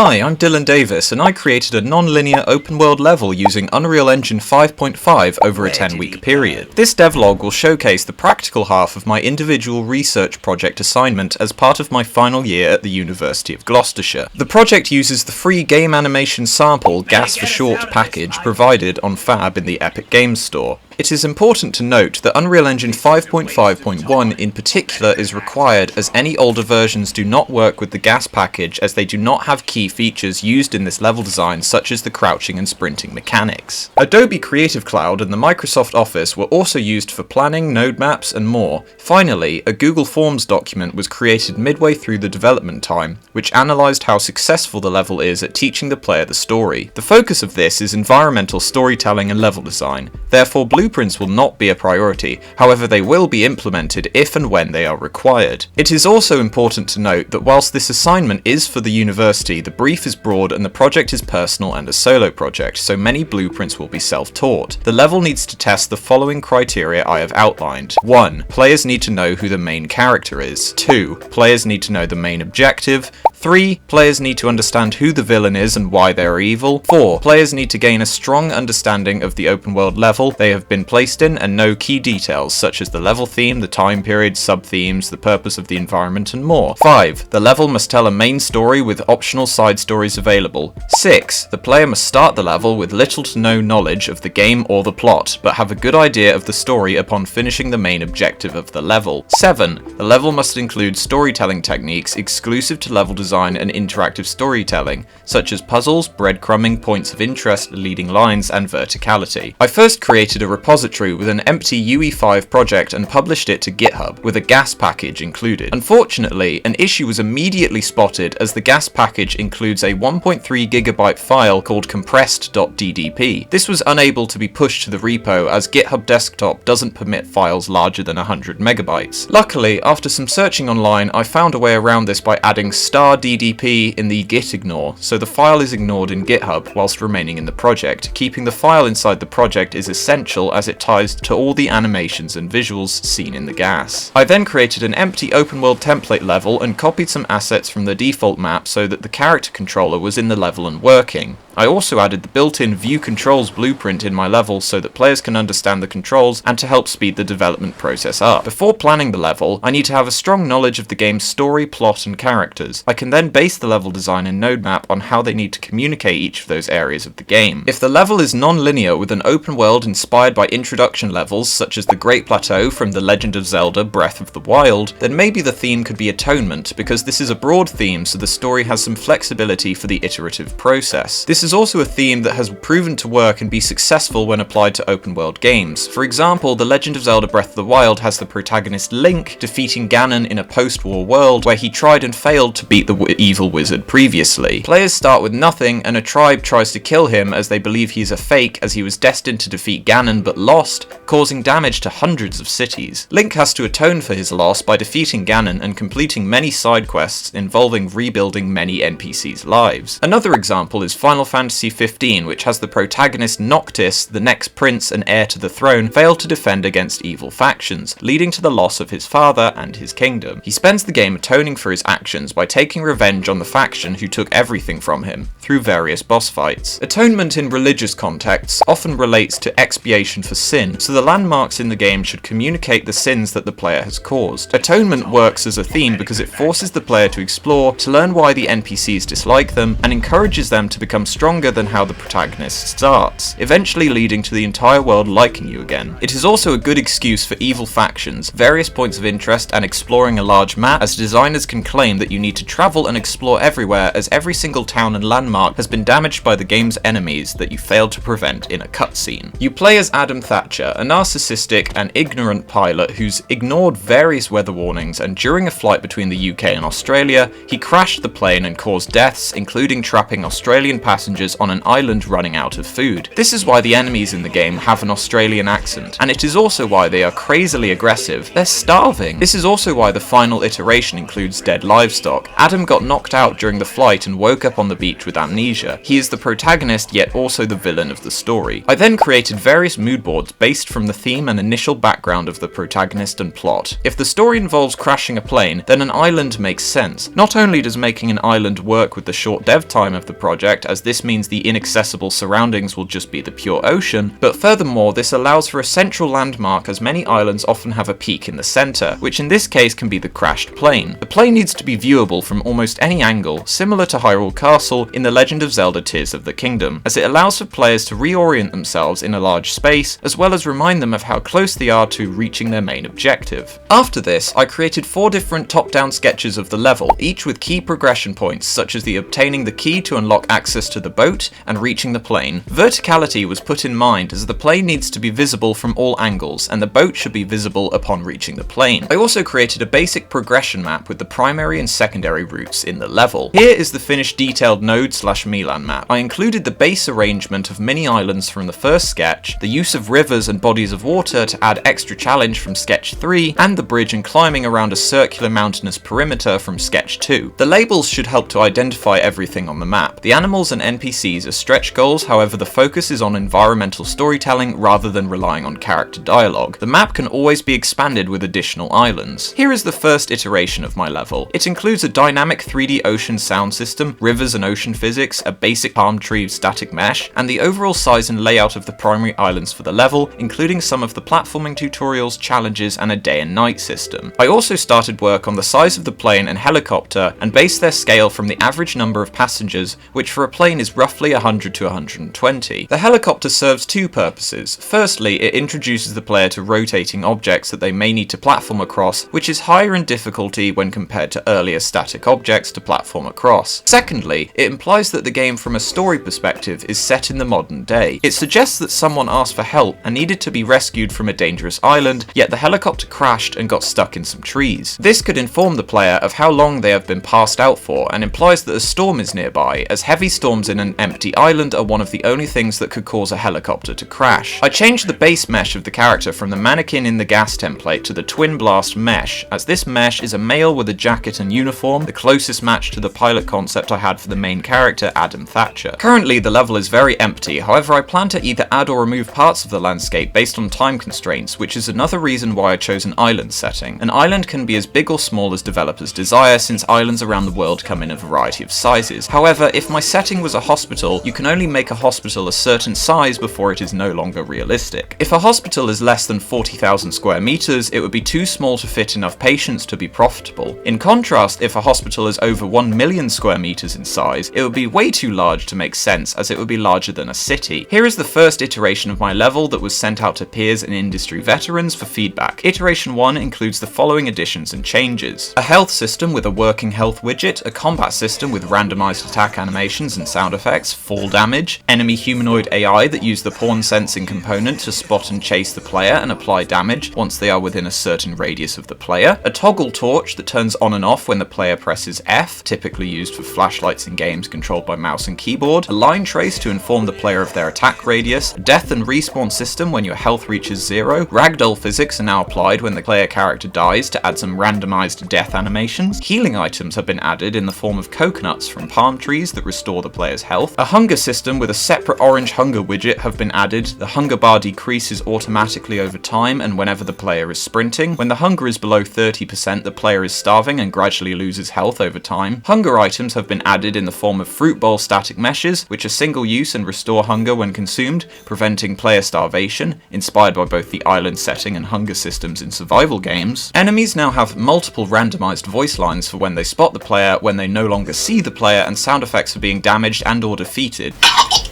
Hi, I'm Dylan Davis, and I created a non-linear open-world level using Unreal Engine 5.5 over a 10-week period. This devlog will showcase the practical half of my individual research project assignment as part of my final year at the University of Gloucestershire. The project uses the free game animation sample GAS for Short package provided on Fab in the Epic Games Store. It is important to note that Unreal Engine 5.5.1 in particular is required, as any older versions do not work with the GAS package, as they do not have key features used in this level design such as the crouching and sprinting mechanics. Adobe Creative Cloud and the Microsoft Office were also used for planning, node maps and more. Finally, a Google Forms document was created midway through the development time, which analysed how successful the level is at teaching the player the story. The focus of this is environmental storytelling and level design, therefore blueprints will not be a priority, however they will be implemented if and when they are required. It is also important to note that whilst this assignment is for the university, the brief is broad and the project is personal and a solo project, so many blueprints will be self-taught. The level needs to test the following criteria I have outlined. 1. Players need to know who the main character is. 2. Players need to know the main objective. 3. Players need to understand who the villain is and why they are evil. 4. Players need to gain a strong understanding of the open world level they have been placed in and know key details such as the level theme, the time period, sub-themes, the purpose of the environment and more. 5. The level must tell a main story with optional side stories available. 6. The player must start the level with little to no knowledge of the game or the plot, but have a good idea of the story upon finishing the main objective of the level. 7. The level must include storytelling techniques exclusive to level design and interactive storytelling, such as puzzles, breadcrumbing, points of interest, leading lines, and verticality. I first created a repository with an empty UE5 project and published it to GitHub, with a GAS package included. Unfortunately, an issue was immediately spotted as the GAS package includes a 1.3 GB file called compressed.ddp. This was unable to be pushed to the repo as GitHub Desktop doesn't permit files larger than 100 megabytes. Luckily, after some searching online, I found a way around this by adding *ddp in the git ignore, so the file is ignored in GitHub whilst remaining in the project. Keeping the file inside the project is essential as it ties to all the animations and visuals seen in the GAS. I then created an empty open world template level and copied some assets from the default map so that the character controller was in the level and working. I also added the built-in view controls blueprint in my level so that players can understand the controls and to help speed the development process up. Before planning the level, I need to have a strong knowledge of the game's story, plot and characters. I can then base the level design and node map on how they need to communicate each of those areas of the game. If the level is non-linear with an open world inspired by introduction levels such as the Great Plateau from The Legend of Zelda Breath of the Wild, then maybe the theme could be Atonement, because this is a broad theme so the story has some flexibility for the iterative process. This is also a theme that has proven to work and be successful when applied to open world games. For example, The Legend of Zelda Breath of the Wild has the protagonist Link defeating Ganon in a post-war world where he tried and failed to beat the evil wizard previously. Players start with nothing and a tribe tries to kill him as they believe he's a fake, as he was destined to defeat Ganon but lost, causing damage to hundreds of cities. Link has to atone for his loss by defeating Ganon and completing many side quests involving rebuilding many NPCs' lives. Another example is Final Fantasy XV, which has the protagonist Noctis, the next prince and heir to the throne, fail to defend against evil factions, leading to the loss of his father and his kingdom. He spends the game atoning for his actions by taking revenge on the faction who took everything from him, through various boss fights. Atonement in religious contexts often relates to expiation for sin, so the landmarks in the game should communicate the sins that the player has caused. Atonement works as a theme because it forces the player to explore, to learn why the NPCs dislike them, and encourages them to become stronger than how the protagonist starts, eventually leading to the entire world liking you again. It is also a good excuse for evil factions, various points of interest, and exploring a large map, as designers can claim that you need to travel and explore everywhere, as every single town and landmark has been damaged by the game's enemies that you failed to prevent in a cutscene. You play as Adam Thatcher, a narcissistic and ignorant pilot who's ignored various weather warnings, and during a flight between the UK and Australia, he crashed the plane and caused deaths, including trapping Australian passengers on an island running out of food. This is why the enemies in the game have an Australian accent, and it is also why they are crazily aggressive. They're starving. This is also why the final iteration includes dead livestock. Adam got knocked out during the flight and woke up on the beach with amnesia. He is the protagonist yet also the villain of the story. I then created various mood mood boards based from the theme and initial background of the protagonist and plot. If the story involves crashing a plane, then an island makes sense. Not only does making an island work with the short dev time of the project, as this means the inaccessible surroundings will just be the pure ocean, but furthermore this allows for a central landmark, as many islands often have a peak in the centre, which in this case can be the crashed plane. The plane needs to be viewable from almost any angle, similar to Hyrule Castle in The Legend of Zelda Tears of the Kingdom, as it allows for players to reorient themselves in a large space, as well as remind them of how close they are to reaching their main objective. After this, I created 4 different top-down sketches of the level, each with key progression points, such as the obtaining the key to unlock access to the boat and reaching the plane. Verticality was put in mind, as the plane needs to be visible from all angles, and the boat should be visible upon reaching the plane. I also created a basic progression map with the primary and secondary routes in the level. Here is the finished detailed node/Milan map. I included the base arrangement of mini islands from the first sketch, the use of rivers and bodies of water to add extra challenge from sketch 3, and the bridge and climbing around a circular mountainous perimeter from sketch 2. The labels should help to identify everything on the map. The animals and NPCs are stretch goals, however the focus is on environmental storytelling rather than relying on character dialogue. The map can always be expanded with additional islands. Here is the first iteration of my level. It includes a dynamic 3D ocean sound system, rivers and ocean physics, a basic palm tree static mesh, and the overall size and layout of the primary islands for the level, including some of the platforming tutorials, challenges, and a day and night system. I also started work on the size of the plane and helicopter and based their scale from the average number of passengers, which for a plane is roughly 100 to 120. The helicopter serves 2 purposes. Firstly, it introduces the player to rotating objects that they may need to platform across, which is higher in difficulty when compared to earlier static objects to platform across. Secondly, it implies that the game from a story perspective is set in the modern day. It suggests that someone asked for help and needed to be rescued from a dangerous island, yet the helicopter crashed and got stuck in some trees. This could inform the player of how long they have been passed out for, and implies that a storm is nearby, as heavy storms in an empty island are one of the only things that could cause a helicopter to crash. I changed the base mesh of the character from the mannequin in the gas template to the twin blast mesh, as this mesh is a male with a jacket and uniform, the closest match to the pilot concept I had for the main character, Adam Thatcher. Currently the level is very empty, however I plan to either add or remove parts of the landscape based on time constraints, which is another reason why I chose an island setting. An island can be as big or small as developers desire, since islands around the world come in a variety of sizes. However, if my setting was a hospital, you can only make a hospital a certain size before it is no longer realistic. If a hospital is less than 40,000 square meters, it would be too small to fit enough patients to be profitable. In contrast, if a hospital is over 1 million square meters in size, it would be way too large to make sense, as it would be larger than a city. Here is the first iteration of my level that was sent out to peers and industry veterans for feedback. Iteration 1 includes the following additions and changes: a health system with a working health widget, a combat system with randomized attack animations and sound effects, fall damage, enemy humanoid AI that use the pawn sensing component to spot and chase the player and apply damage once they are within a certain radius of the player, a toggle torch that turns on and off when the player presses F, typically used for flashlights in games controlled by mouse and keyboard, a line trace to inform the player of their attack radius, a death and respawn system when your health reaches 0, ragdoll physics are now applied when the player character dies to add some randomized death animations, healing items have been added in the form of coconuts from palm trees that restore the player's health, a hunger system with a separate orange hunger widget have been added, the hunger bar decreases automatically over time and whenever the player is sprinting, when the hunger is below 30% the player is starving and gradually loses health over time, hunger items have been added in the form of fruit bowl static meshes, which are single use and restore hunger when consumed, preventing player starvation, inspired by both the island setting and hunger systems in survival games. Enemies now have multiple randomized voice lines for when they spot the player, when they no longer see the player, and sound effects for being damaged and or defeated. Look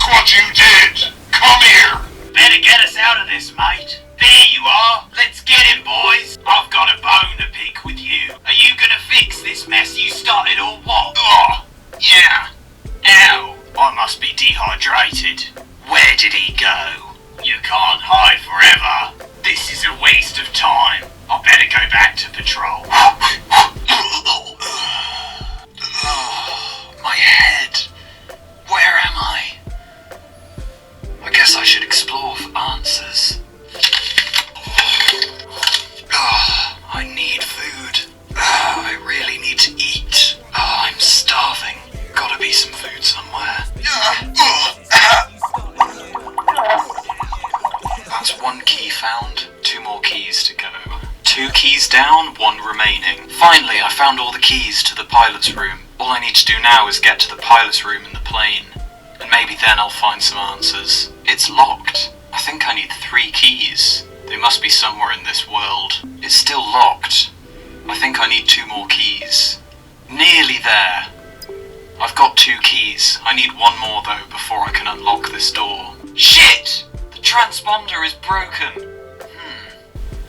what you did! Come here! Better get us out of this, mate. There you are. Let's get him, boys. I've got a bone to pick with you. Are you gonna fix this mess you started or what? Oh, yeah. Ow. I must be dehydrated. Where did he go? You can't hide forever. This is a waste of time. I better go back to patrol. My head. Where am I? I guess I should explore for answers. I need food. I really need to eat. I'm starving. Gotta be some food somewhere. Finally, I found all the keys to the pilot's room. All I need to do now is get to the pilot's room in the plane, and maybe then I'll find some answers. It's locked. I think I need 3 keys. They must be somewhere in this world. It's still locked. I think I need 2 more keys. Nearly there. I've got 2 keys. I need 1 more though before I can unlock this door. Shit! The transponder is broken.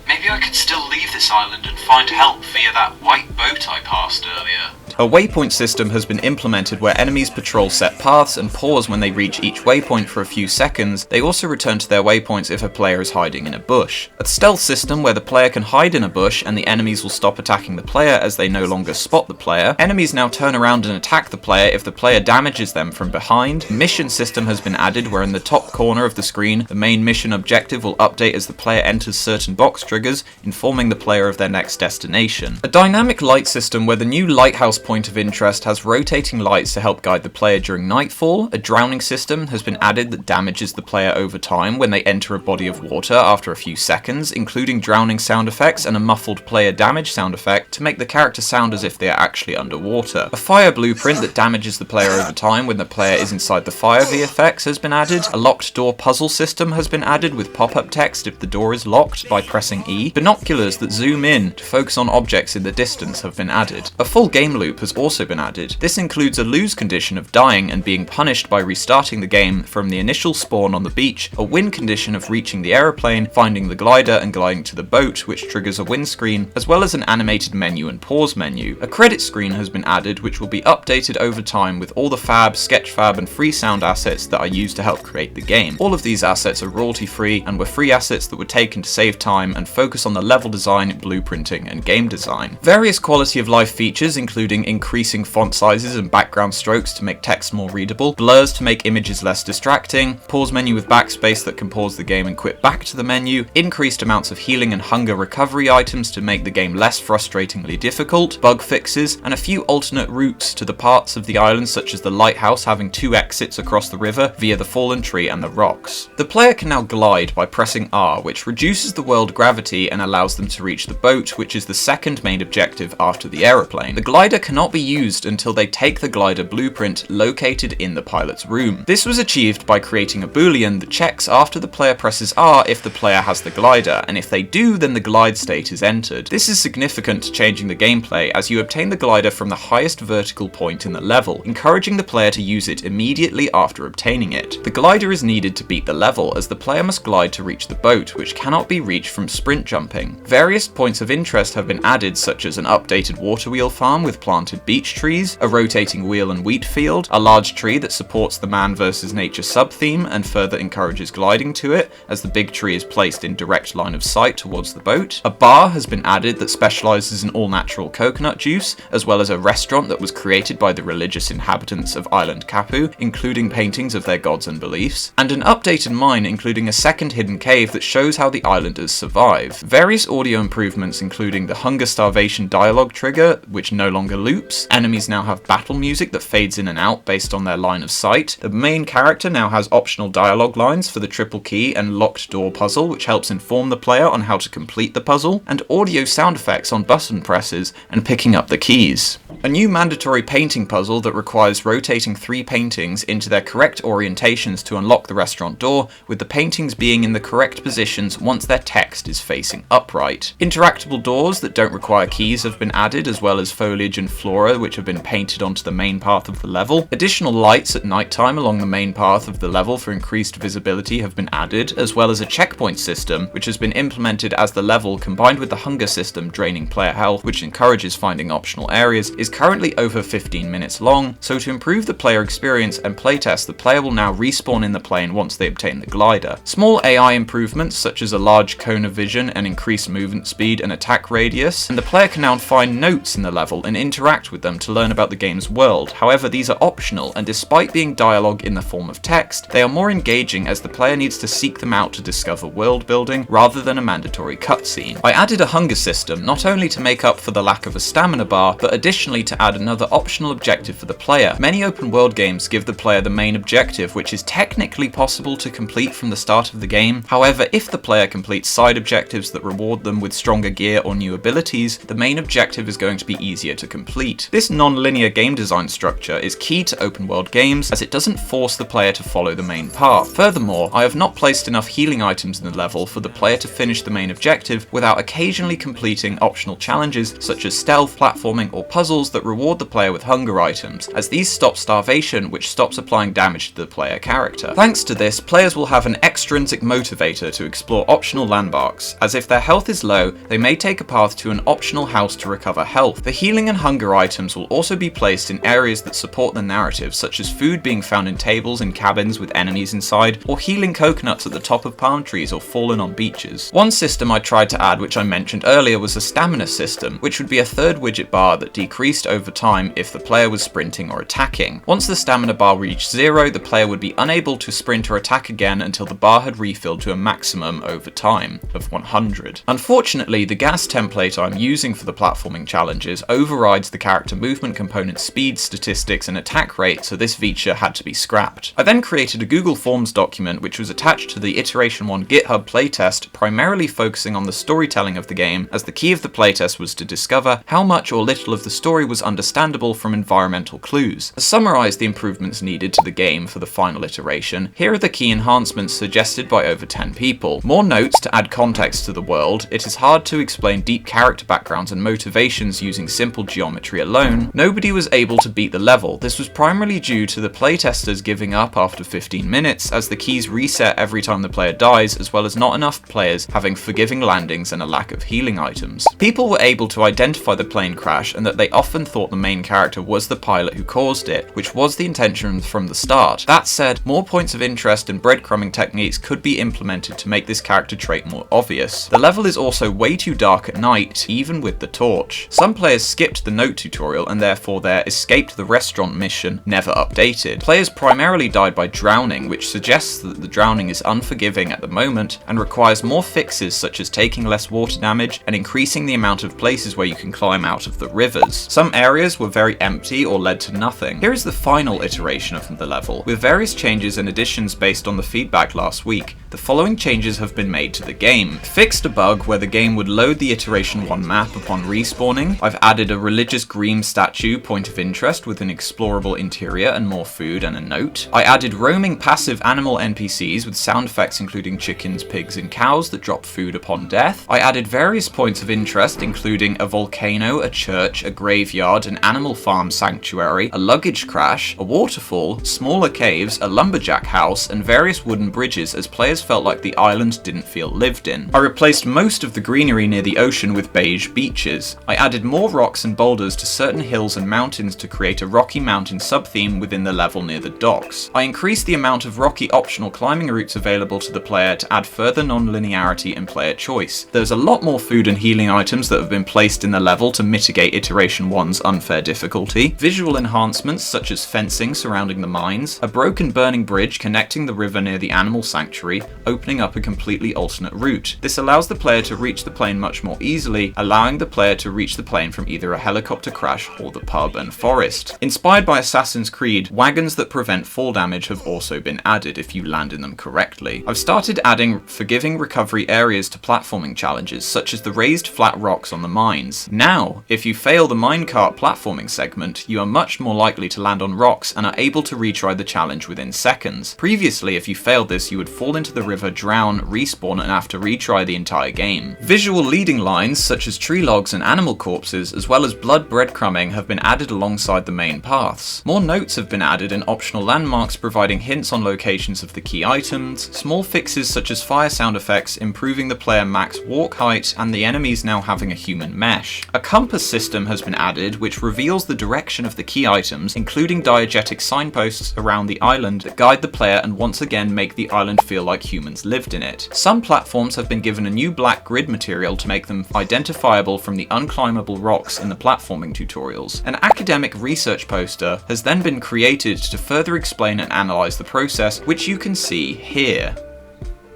Maybe I could still leave this island and find help via that white boat I passed earlier. A waypoint system has been implemented where enemies patrol set paths and pause when they reach each waypoint for a few seconds. They also return to their waypoints if a player is hiding in a bush. A stealth system where the player can hide in a bush and the enemies will stop attacking the player as they no longer spot the player. Enemies now turn around and attack the player if the player damages them from behind. A mission system has been added where in the top corner of the screen the main mission objective will update as the player enters certain box triggers, informing the player of their next destination. A dynamic light system where the new lighthouse point of interest has rotating lights to help guide the player during nightfall. A drowning system has been added that damages the player over time when they enter a body of water after a few seconds, including drowning sound effects and a muffled player damage sound effect to make the character sound as if they are actually underwater. A fire blueprint that damages the player over time when the player is inside the fire VFX has been added. A locked door puzzle system has been added with pop-up text if the door is locked by pressing E. Binoculars that zoom in to focus on objects in the distance have been added. A full game loop has also been added. This includes a lose condition of dying and being punished by restarting the game from the initial spawn on the beach, a win condition of reaching the aeroplane, finding the glider and gliding to the boat, which triggers a win screen, as well as an animated menu and pause menu. A credit screen has been added which will be updated over time with all the fab, sketchfab and free sound assets that are used to help create the game. All of these assets are royalty free and were free assets that were taken to save time and focus on the level design, blueprinting and game design. Various quality of life features including increasing font sizes and background strokes to make text more readable, blurs to make images less distracting, pause menu with backspace that can pause the game and quit back to the menu, increased amounts of healing and hunger recovery items to make the game less frustratingly difficult, bug fixes, and a few alternate routes to the parts of the island such as the lighthouse having 2 exits across the river via the fallen tree and the rocks. The player can now glide by pressing R, which reduces the world gravity and allows them to reach the boat, which is the second main objective after the aeroplane. The glider cannot be used until they take the glider blueprint located in the pilot's room. This was achieved by creating a boolean that checks after the player presses R if the player has the glider, and if they do then the glide state is entered. This is significant to changing the gameplay as you obtain the glider from the highest vertical point in the level, encouraging the player to use it immediately after obtaining it. The glider is needed to beat the level as the player must glide to reach the boat, which cannot be reached from sprint jumping. Various points of interest have been added such as an updated water wheel farm with planted beech trees, a rotating wheel and wheat field, a large tree that supports the man versus nature sub-theme and further encourages gliding to it as the big tree is placed in direct line of sight towards the boat. A bar has been added that specializes in all natural coconut juice, as well as a restaurant that was created by the religious inhabitants of Island Kapu, including paintings of their gods and beliefs, and an updated mine including a second hidden cave that shows how the islanders survive. Various audio improvements including the hunger starvation dialogue trigger, which no longer loops. Enemies now have battle music that fades in and out based on their line of sight. The main character now has optional dialogue lines for the triple key and locked door puzzle, which helps inform the player on how to complete the puzzle, and audio sound effects on button presses and picking up the keys. A new mandatory painting puzzle that requires rotating 3 paintings into their correct orientations to unlock the restaurant door, with the paintings being in the correct positions once their text is facing upright. Interactable doors that don't require keys have been added, as well as foliage and flora which have been painted onto the main path of the level. Additional lights at night time along the main path of the level for increased visibility have been added, as well as a checkpoint system which has been implemented as the level, combined with the hunger system draining player health, which encourages finding optional areas, is currently over 15 minutes long, so to improve the player experience and playtest, the player will now respawn in the plane once they obtain the glider. Small AI improvements such as a large cone of vision and increased movement speed and attack radius, and the player can now find notes in the level and interact interact with them to learn about the game's world. However, these are optional, and despite being dialogue in the form of text, they are more engaging as the player needs to seek them out to discover world building rather than a mandatory cutscene. I added a hunger system, not only to make up for the lack of a stamina bar, but additionally to add another optional objective for the player. Many open world games give the player the main objective, which is technically possible to complete from the start of the game. However, if the player completes side objectives that reward them with stronger gear or new abilities, the main objective is going to be easier to complete. This non-linear game design structure is key to open world games, as it doesn't force the player to follow the main path. Furthermore, I have not placed enough healing items in the level for the player to finish the main objective without occasionally completing optional challenges such as stealth, platforming, or puzzles that reward the player with hunger items, as these stop starvation, which stops applying damage to the player character. Thanks to this, players will have an extrinsic motivator to explore optional landmarks, as if their health is low, they may take a path to an optional house to recover health. The healing and hunger items will also be placed in areas that support the narrative, such as food being found in tables in cabins with enemies inside, or healing coconuts at the top of palm trees or fallen on beaches. One system I tried to add, which I mentioned earlier, was a stamina system, which would be a third widget bar that decreased over time if the player was sprinting or attacking. Once the stamina bar reached 0, the player would be unable to sprint or attack again until the bar had refilled to a maximum over time of 100. Unfortunately, the gas template I'm using for the platforming challenges overrides the character movement component speed, statistics, and attack rate, so this feature had to be scrapped. I then created a Google Forms document which was attached to the Iteration 1 GitHub playtest, primarily focusing on the storytelling of the game, as the key of the playtest was to discover how much or little of the story was understandable from environmental clues. To summarise the improvements needed to the game for the final iteration, here are the key enhancements suggested by over 10 people. More notes to add context to the world. It is hard to explain deep character backgrounds and motivations using simple geometry alone. Nobody was able to beat the level. This was primarily due to the playtesters giving up after 15 minutes, as the keys reset every time the player dies, as well as not enough players having forgiving landings and a lack of healing items. People were able to identify the plane crash and that they often thought the main character was the pilot who caused it, which was the intention from the start. That said, more points of interest and breadcrumbing techniques could be implemented to make this character trait more obvious. The level is also way too dark at night, even with the torch. Some players skipped the note tutorial and therefore their escaped the restaurant mission never updated. Players primarily died by drowning, which suggests that the drowning is unforgiving at the moment and requires more fixes such as taking less water damage and increasing the amount of places where you can climb out of the rivers. Some areas were very empty or led to nothing. Here is the final iteration of the level, with various changes and additions based on the feedback last week. The following changes have been made to the game. Fixed a bug where the game would load the Iteration 1 map upon respawning. I've added a religious green statue point of interest with an explorable interior and more food and a note. I added roaming passive animal NPCs with sound effects including chickens, pigs, and cows that drop food upon death. I added various points of interest including a volcano, a church, a graveyard, an animal farm sanctuary, a luggage crash, a waterfall, smaller caves, a lumberjack house, and various wooden bridges, as players felt like the island didn't feel lived in. I replaced most of the greenery near the ocean with beige beaches. I added more rocks and boulders to certain hills and mountains to create a Rocky Mountain sub-theme within the level near the docks. I increased the amount of rocky optional climbing routes available to the player to add further non-linearity and player choice. There's a lot more food and healing items that have been placed in the level to mitigate Iteration 1's unfair difficulty. Visual enhancements such as fencing surrounding the mines, a broken burning bridge connecting the river near the animal sanctuary, opening up a completely alternate route. This allows the player to reach the plane much more easily, allowing the player to reach the plane from either a helicopter crash or the pub and forest. Inspired by Assassin's Creed, wagons that prevent fall damage have also been added if you land in them correctly. I've started adding forgiving recovery areas to platforming challenges, such as the raised flat rocks on the mines. Now, if you fail the minecart platforming segment, you are much more likely to land on rocks and are able to retry the challenge within seconds. Previously, if you failed this, you would fall into the river, drown, respawn, and have to retry the entire game. Visual leading lines, such as tree logs and animal corpses, as well as blood breadcrumbing, have been added alongside the main paths. More notes have been added and optional landmarks providing hints on locations of the key items, small fixes such as fire sound effects improving the player max walk height, and the enemies now having a human mesh. A compass system has been added which reveals the direction of the key items, including diegetic signposts around the island that guide the player and once again make the island feel like humans lived in it. Some platforms have been given a new black grid material to make them identifiable from the unclimbable rocks in the platform terraforming tutorials. An academic research poster has then been created to further explain and analyze the process, which you can see here.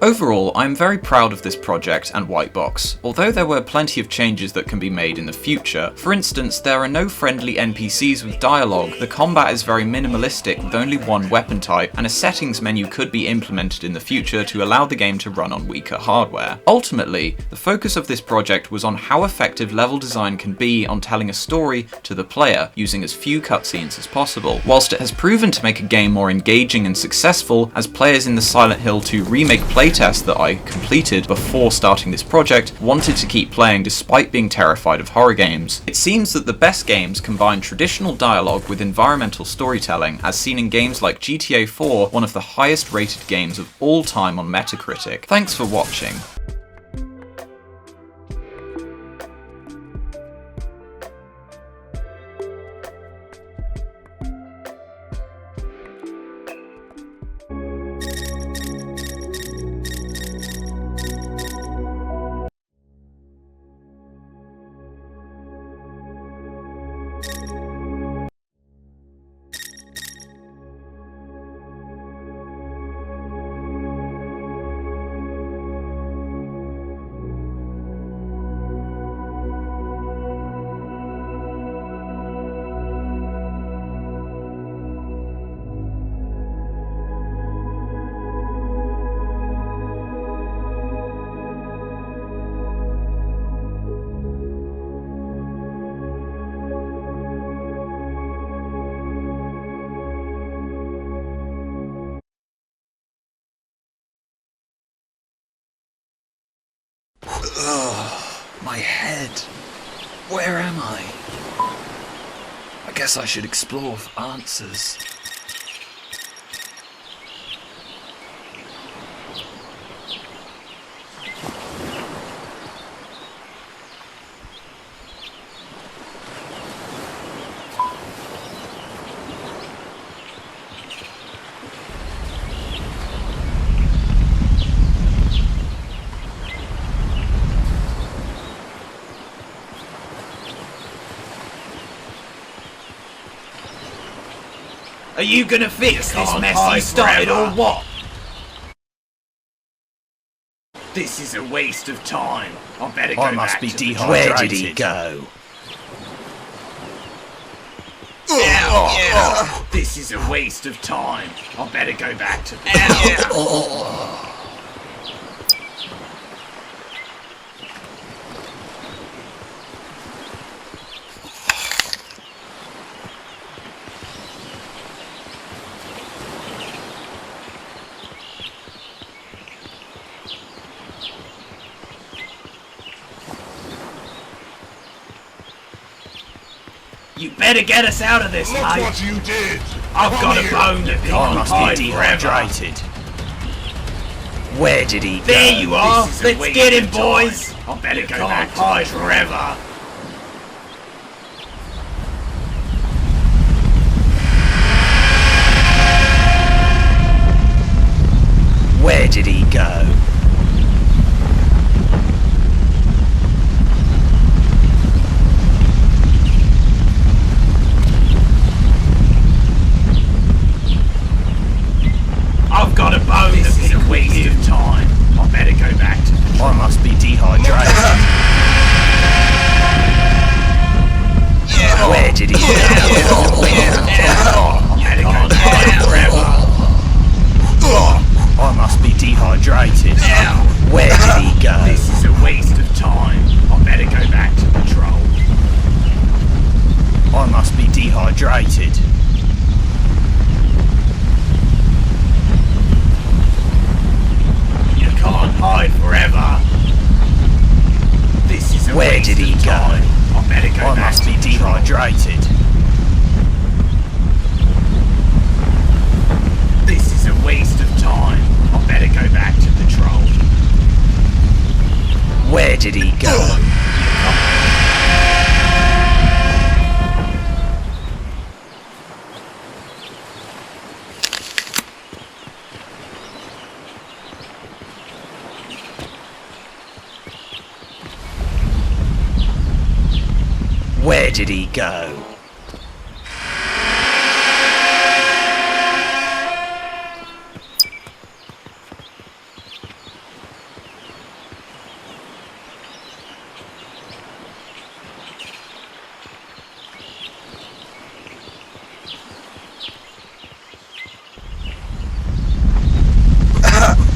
Overall, I am very proud of this project and Whitebox, although there were plenty of changes that can be made in the future. For instance, there are no friendly NPCs with dialogue, the combat is very minimalistic with only one weapon type, and a settings menu could be implemented in the future to allow the game to run on weaker hardware. Ultimately, the focus of this project was on how effective level design can be on telling a story to the player, using as few cutscenes as possible. Whilst it has proven to make a game more engaging and successful, as players in the Silent Hill 2 remake playtest that I completed before starting this project wanted to keep playing despite being terrified of horror games. It seems that the best games combine traditional dialogue with environmental storytelling, as seen in games like GTA 4, one of the highest rated games of all time on Metacritic. Thanks for watching. My head. Where am I? I guess I should explore for answers. Are you gonna fix this mess you started or what? This is a waste of time. I better go I must back be to the dehydrated. Where did he go? This is a waste of time. I better go back to the You better get us out of this, Look mate. what you did! I've Come got a here. bone to pick I on must hide be forever. dehydrated. Where did he go? There you are. This is a Let's waste get him, of boys. time. I better You go can't back to hide hide forever. Where did he go? I've got a bone to pick a waste of time. I better go back to the I must be dehydrated. Where did he go? I better go back forever. I must be dehydrated. Where did he go? This is a waste of time. I better go back to patrol. I must be dehydrated. You can't hide forever. This is a Where waste did he of go? time. I better go I back must to be patrol. dehydrated. This is a waste of time. I better go back to patrol. Where did he go? Where Where did he go?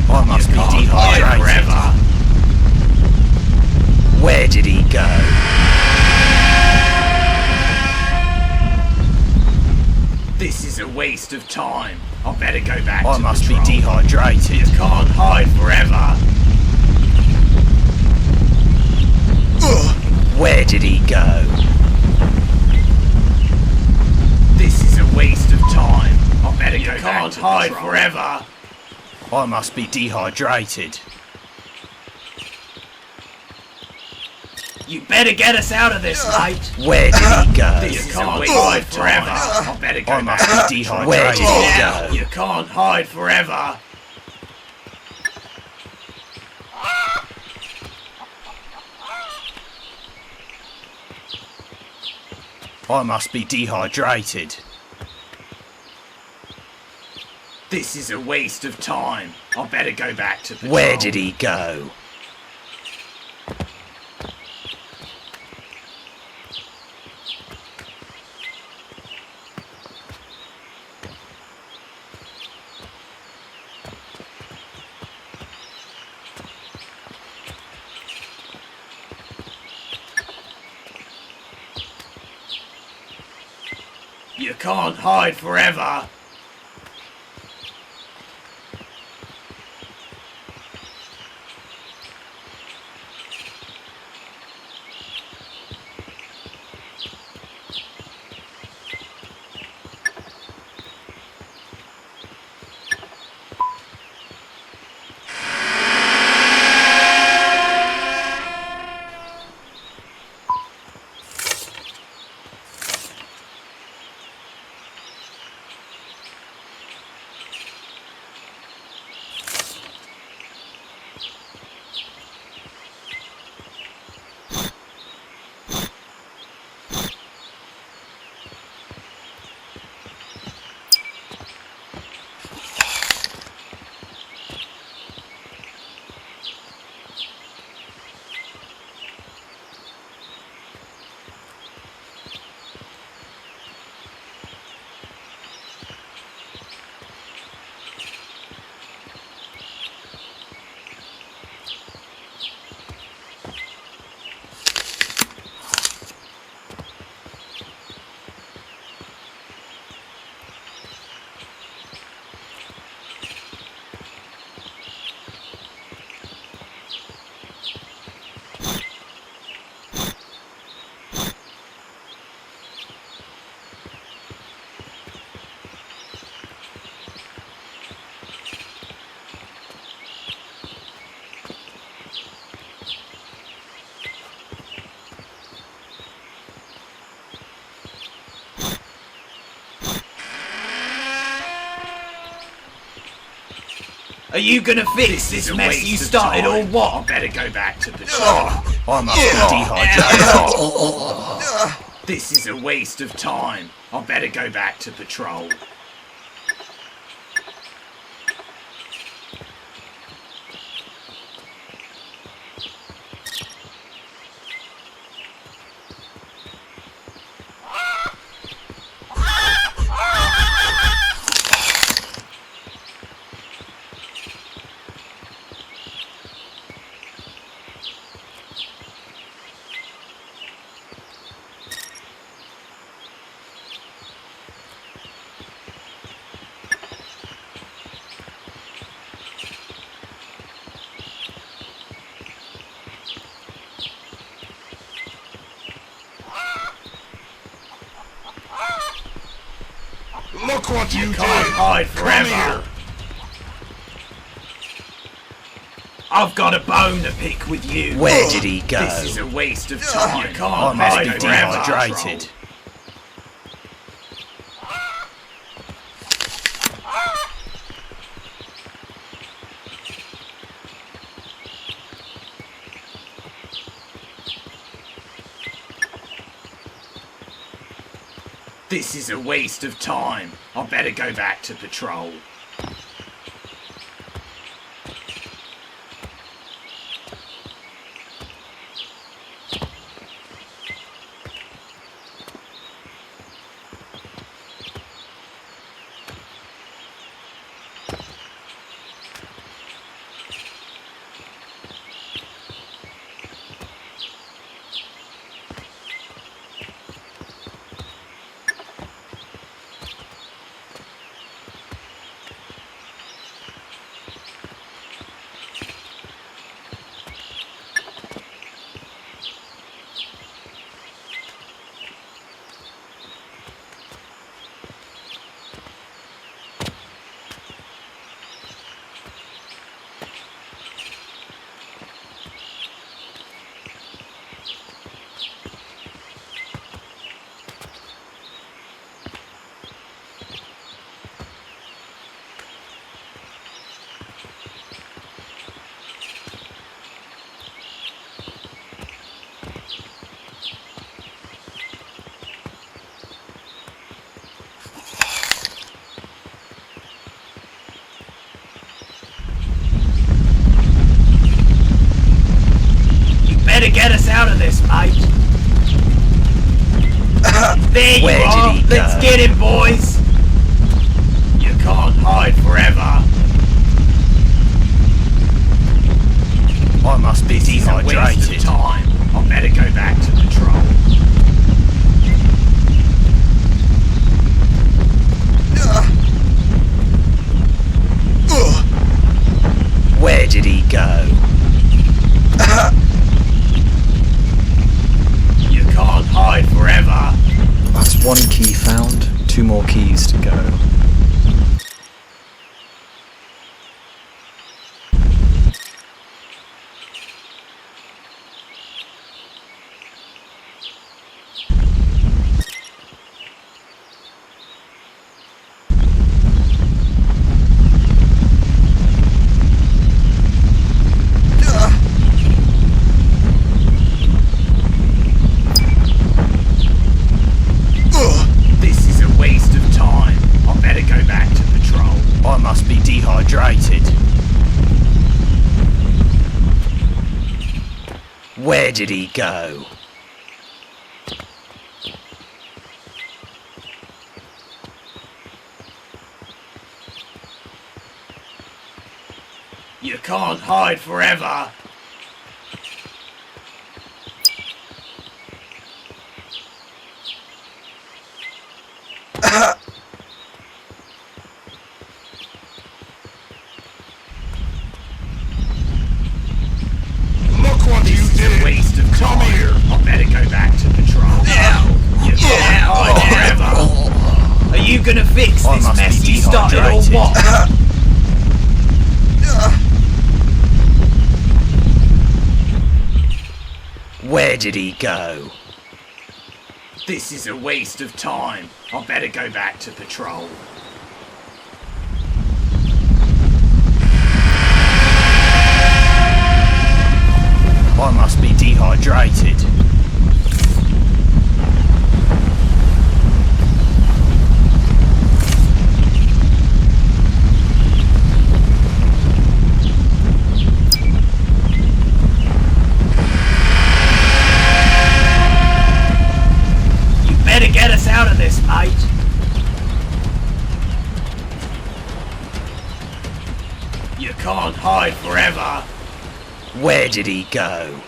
I must be dehydrated. Forever. Where did he go? This is a waste of time. I better go back I to must be patrol. dehydrated. You can't hide forever. Where did he go? This is a waste of time. I better go back to patrol. You can't hide forever. I must be dehydrated. You better get us out of this, mate. Where did he go? This is a waste of forever. I better go I must back. be dehydrated. Where did he go? You can't hide forever. I must be dehydrated. This is a waste of time. I better go back to patrol. Where did he go? You can't hide forever. Are you gonna fix this mess you started or what? I better go back to patrol. I must be dehydrated. This is a waste of time. I better go back to patrol. Look what you Can't did! hide Come forever. here! I've got a bone to pick with you. Where did he go? This is a waste of time. You I can't must hide be forever. dehydrated. This is a waste of time. I better go back to patrol. Better get us out of this, mate. There you Where are. did he Let's go? get him, boys. You can't hide forever. I must be This is a waste of dehydrated. time. I better go back to patrol. Where did he go? You can't hide forever. That's one key found, 2 more keys to go. This is a waste of time. I better go back to patrol. I must be dehydrated. Where did he go? You can't hide forever. Look what you This is a did! waste of time. Come here! I better go back to patrol. You can't hide forever. Are you gonna fix I this must mess be you started or dehydrated. what? Where did he go? This is a waste of time. I better go back to patrol. I must be dehydrated. You better get us out of this, mate. You can't hide forever. Where did he go?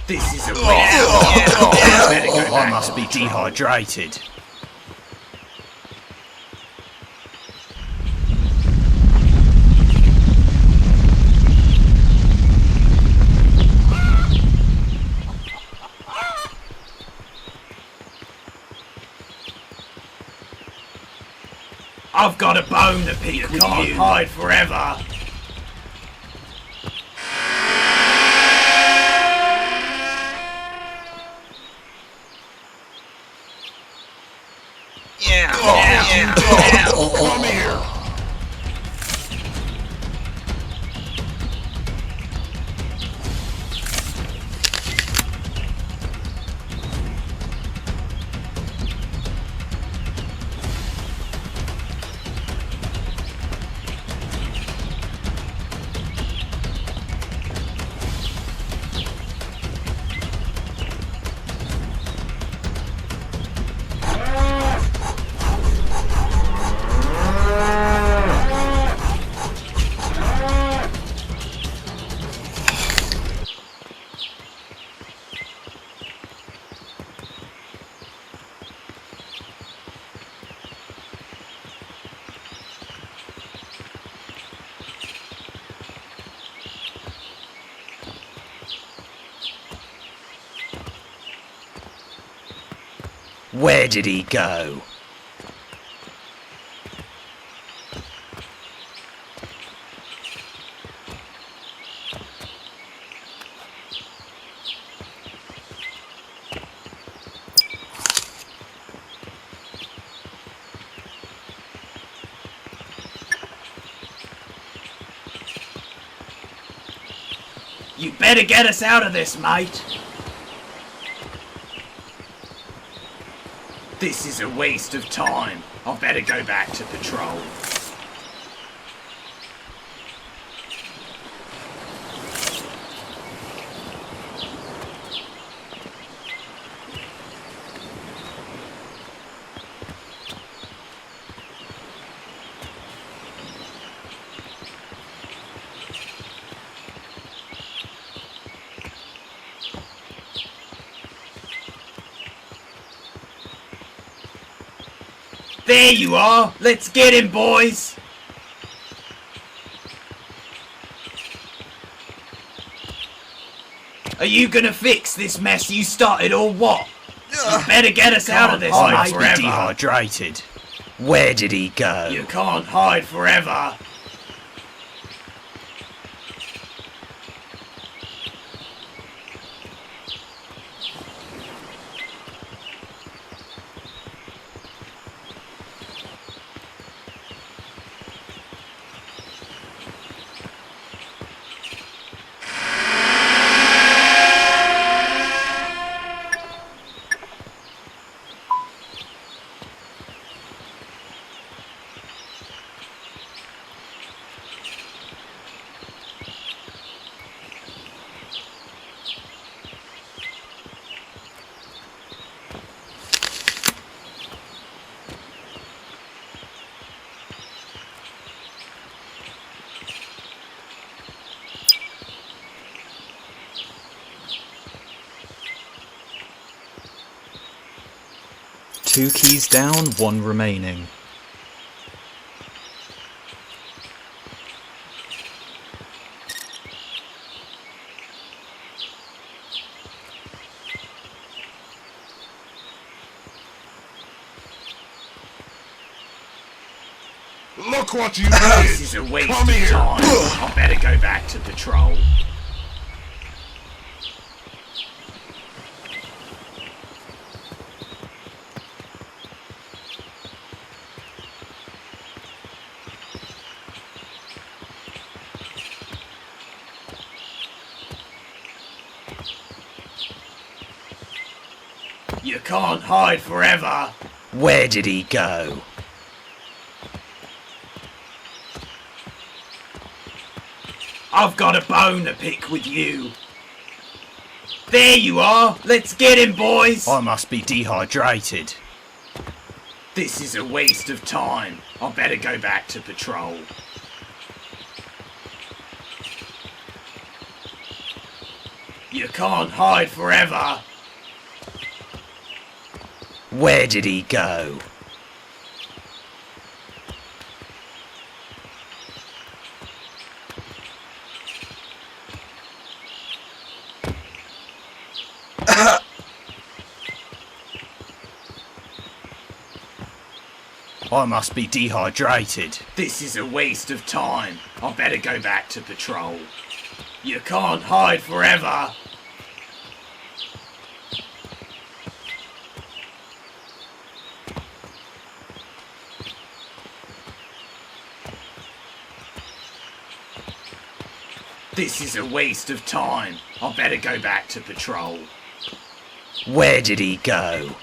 This is a waste of time. I better go I back must to be patrol. dehydrated. I've got a bone to pick with you. Can't hide forever. Come here. Where did he go? You better get us out of this, mate. This is a waste of time. I better go back to patrol. There you are! Let's get him, boys! Are you gonna fix this mess you started or what? You better get us out of this, mate. I've been dehydrated. Where did he go? You can't hide forever. Two keys down, one remaining. Look what you did. This is a waste of time. I better go back to patrol. You can't hide forever. Where did he go? I've got a bone to pick with you. There you are. Let's get him, boys. I must be dehydrated. This is a waste of time. I better go back to patrol. You can't hide forever. Where did he go? I must be dehydrated. This is a waste of time. I better go back to patrol. You can't hide forever. This is a waste of time. I better go back to patrol. Where did he go?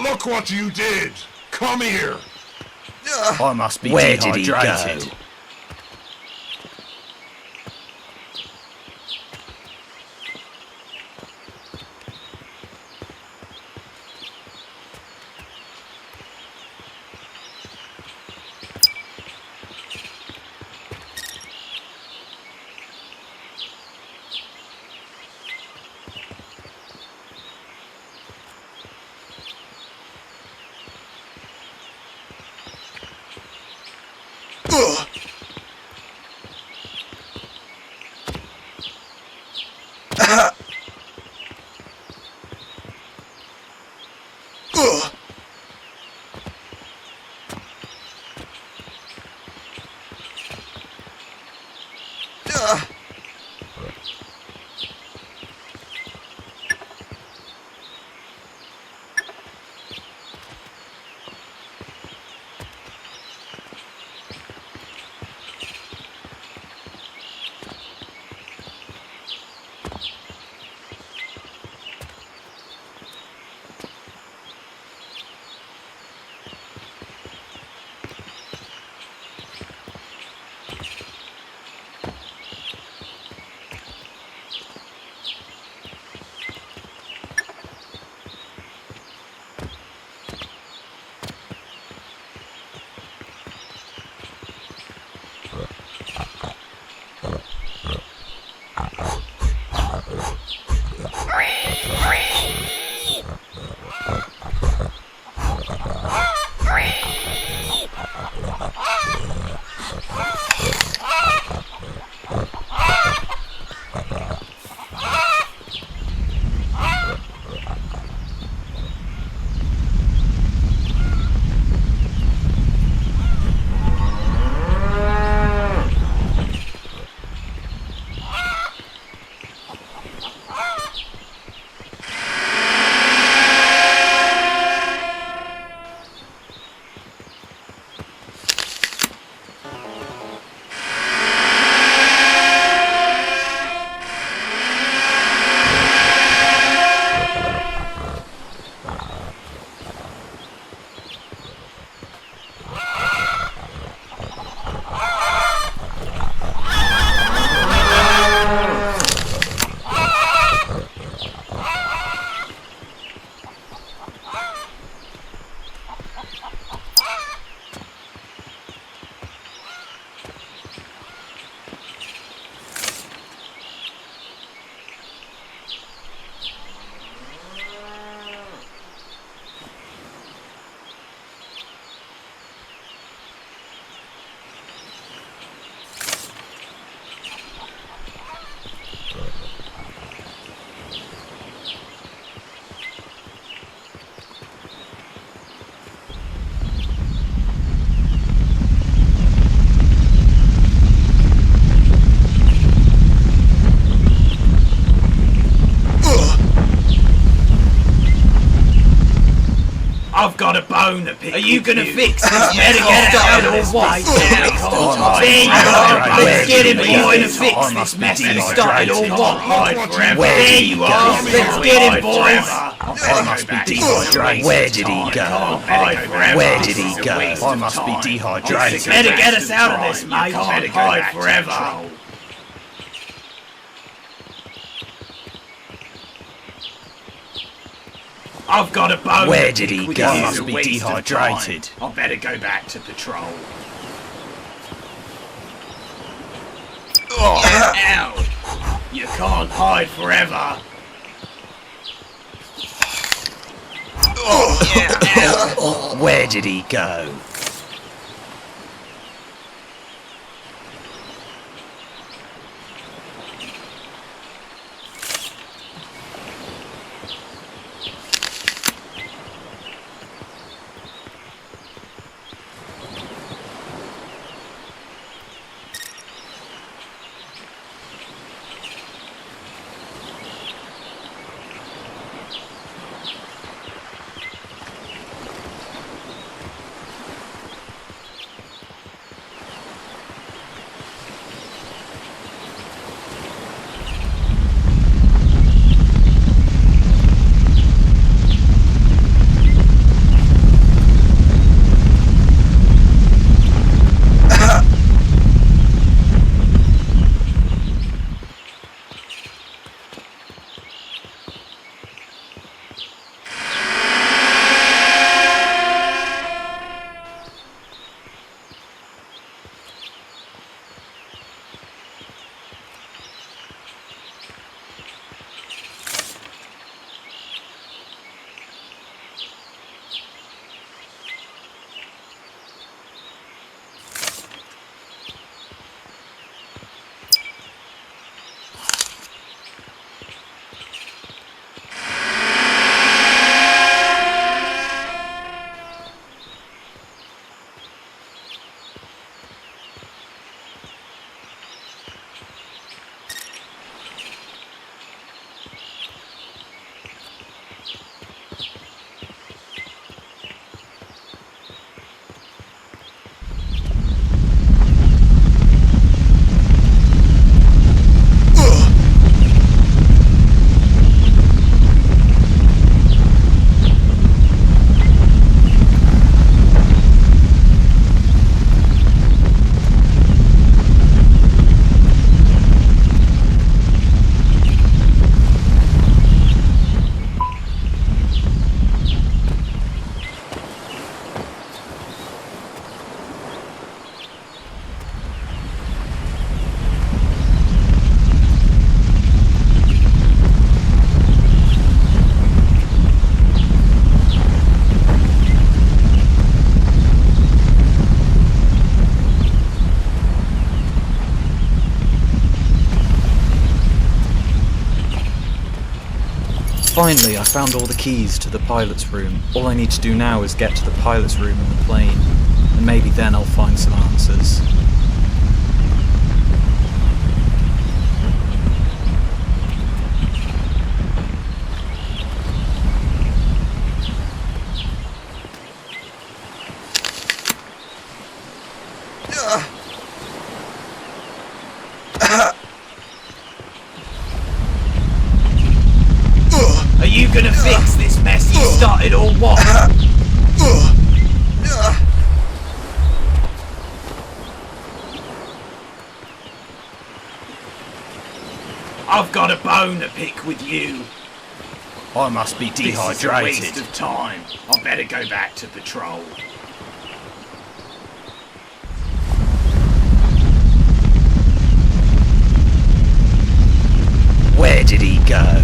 Look what you did! Come here! I must be dehydrated. I've got a bone to pick. Are you gonna fix this? Better get it out or what? There you are. Let's get him, boy, to fix this mess you started or what? There you are. Let's get him, boys. I must be dehydrated. Where did he go? Where did he go? I must be dehydrated. Better get us out of this, mate. Can't hide forever. I've got a bone. Where did he with go? you. Must It's a be waste of dehydrated. time. I better go back to patrol. Ow! You can't hide forever. Where did he go? Finally, I found all the keys to the pilot's room. All I need to do now is get to the pilot's room in the plane, and maybe then I'll find some answers. Are you gonna fix this mess you started or what? I've got a bone to pick with you. I must be This is a waste dehydrated. of time. I better go back to patrol. Where did he go?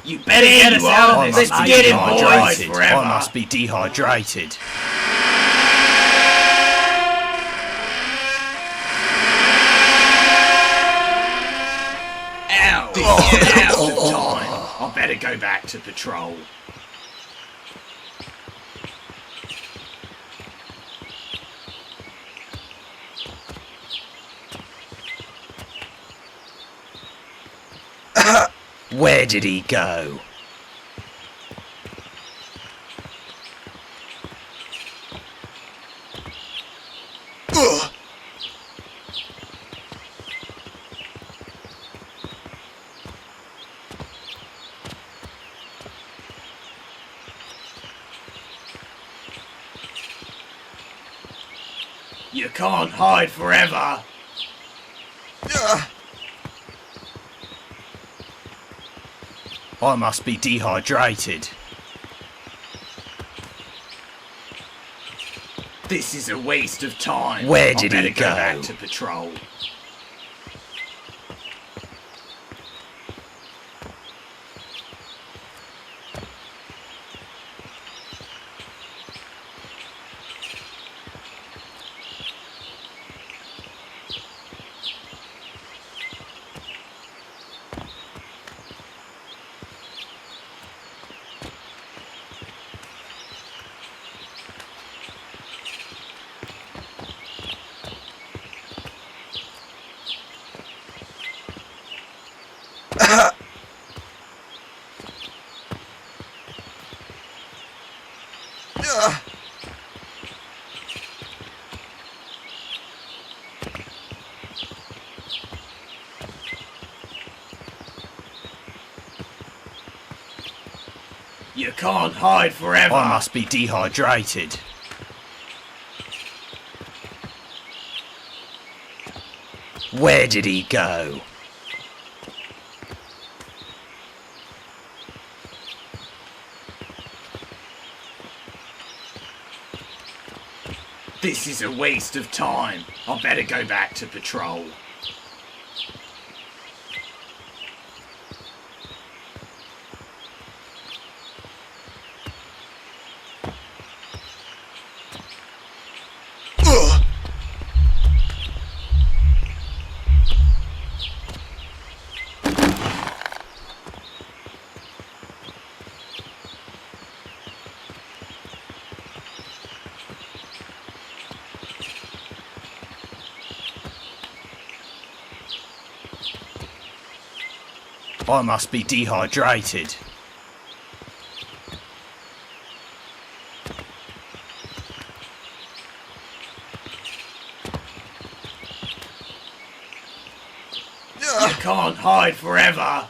You better get us out of this. Let's get him, boys, forever. I must be dehydrated. Ow! Get out of time. I better go back to patrol. Where did he go? You can't hide forever. I must be dehydrated. This is a waste of time. Where did I he better go? Back to patrol. You can't hide forever. I must be dehydrated. Where did he go? This is a waste of time. I better go back to patrol. I must be dehydrated. You can't hide forever.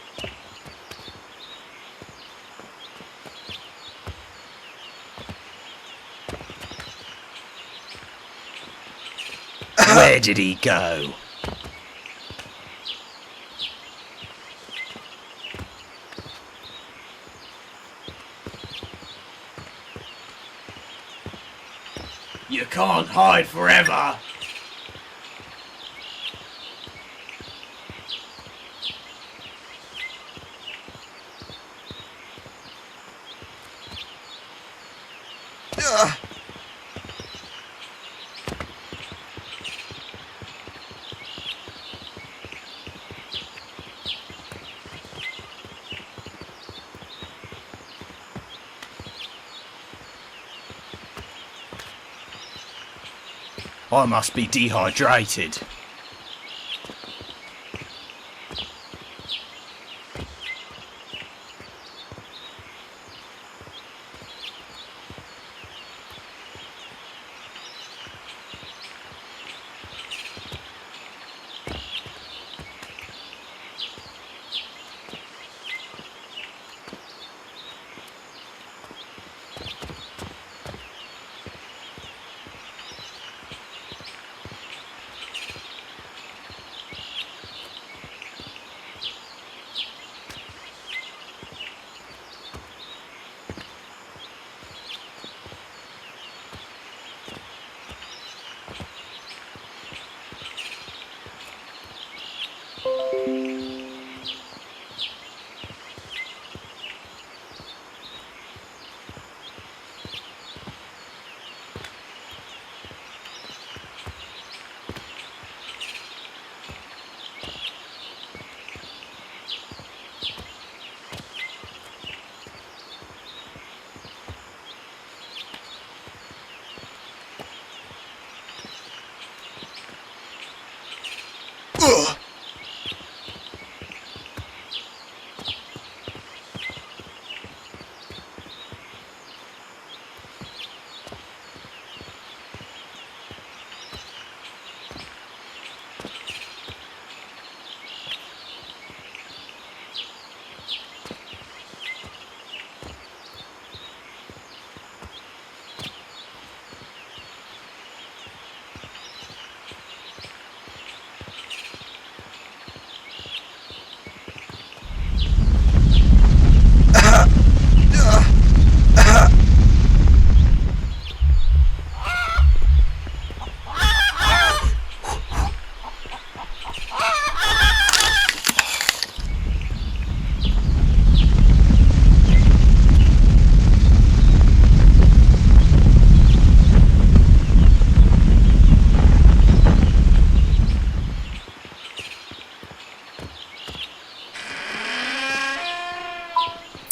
Where did he go? You can't hide forever. I must be dehydrated.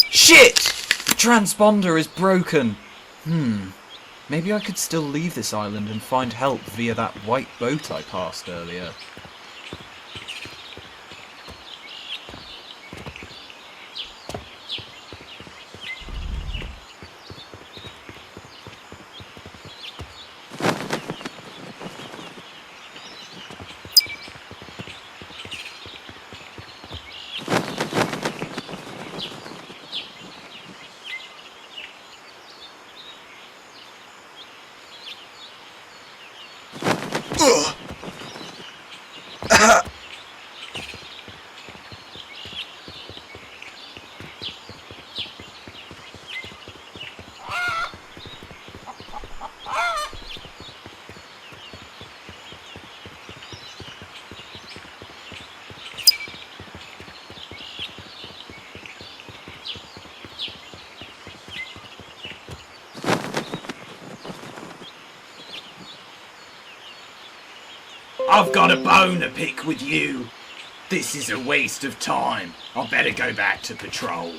Shit! The transponder is broken. Maybe I could still leave this island and find help via that white boat I passed earlier. I've got a bone to pick with you. This is a waste of time. I better go back to patrol.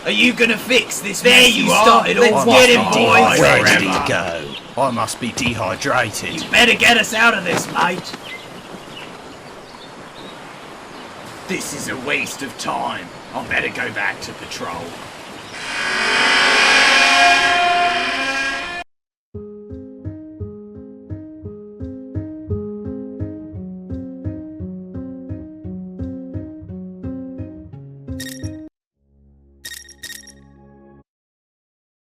Are you gonna fix this? There you are. Let's get him, boys. Where did he go? I must be dehydrated. You better get us out of this, mate. This is a waste of time. I better go back to patrol.